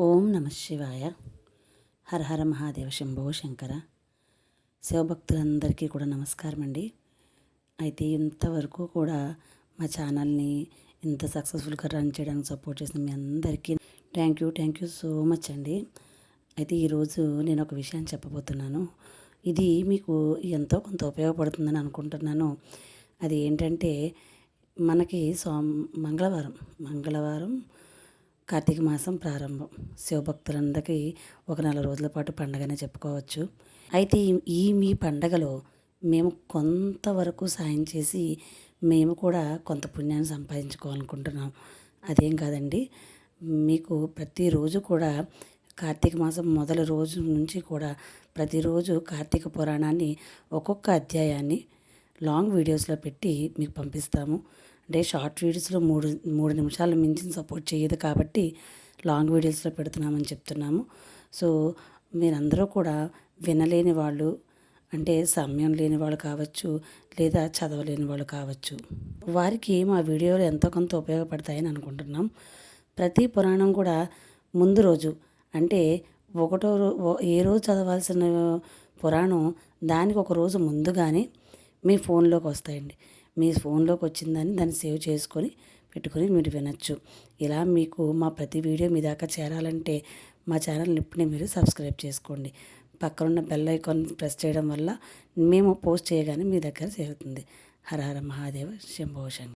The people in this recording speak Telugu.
ఓం నమ శివాయ. హర హర మహాదేవ శంభో శంకర. శివభక్తులందరికీ కూడా నమస్కారం అండి. అయితే ఇంతవరకు కూడా మా ఛానల్ని ఇంత సక్సెస్ఫుల్గా రన్ చేయడానికి సపోర్ట్ చేసిన మీ అందరికీ థ్యాంక్ యూ సో మచ్ అండి. అయితే ఈరోజు నేను ఒక విషయాన్ని చెప్పబోతున్నాను. ఇది మీకు ఎంతో కొంత ఉపయోగపడుతుందని అనుకుంటున్నాను. అది ఏంటంటే మనకి మంగళవారం కార్తీక మాసం ప్రారంభం. శివభక్తులందరికీ ఒక నెల రోజుల పాటు పండగనే చెప్పుకోవచ్చు. అయితే ఈ మీ పండగలో మేము కొంతవరకు సాయం చేసి మేము కూడా కొంత పుణ్యాన్ని సంపాదించుకోవాలనుకుంటున్నాం. అదేం కాదండి, మీకు ప్రతిరోజు కూడా కార్తీక మాసం మొదటి రోజు నుంచి కూడా ప్రతిరోజు కార్తీక పురాణాన్ని ఒక్కొక్క అధ్యాయాన్ని లాంగ్ వీడియోస్లో పెట్టి మీకు పంపిస్తాము. అంటే షార్ట్ వీడియోస్లో మూడు నిమిషాలు మించిన సపోర్ట్ చేయదు కాబట్టి లాంగ్ వీడియోస్లో పెడుతున్నామని చెప్తున్నాము. సో మీరందరూ కూడా వినలేని వాళ్ళు, అంటే సమయం లేని వాళ్ళు కావచ్చు, లేదా చదవలేని వాళ్ళు కావచ్చు, వారికి మా వీడియోలు ఎంతో కొంత ఉపయోగపడతాయని అనుకుంటున్నాం. ప్రతి పురాణం కూడా ముందు రోజు, అంటే ఏ రోజు చదవాల్సిన పురాణం దానికి ఒక రోజు ముందుగానే మీ ఫోన్లోకి వస్తాయండి. మీ ఫోన్లోకి వచ్చిందని దాన్ని సేవ్ చేసుకొని పెట్టుకొని మీరు వినొచ్చు. ఇలా మీకు మా ప్రతి వీడియో మీ దాకా చేరాలంటే మా ఛానల్ని ఇప్పుడే మీరు సబ్స్క్రైబ్ చేసుకోండి. పక్కనున్న బెల్ ఐకాన్ ప్రెస్ చేయడం వల్ల మేము పోస్ట్ చేయగానే మీ దగ్గర చేరుతుంది. హర హర మహాదేవ శంభో శంకర.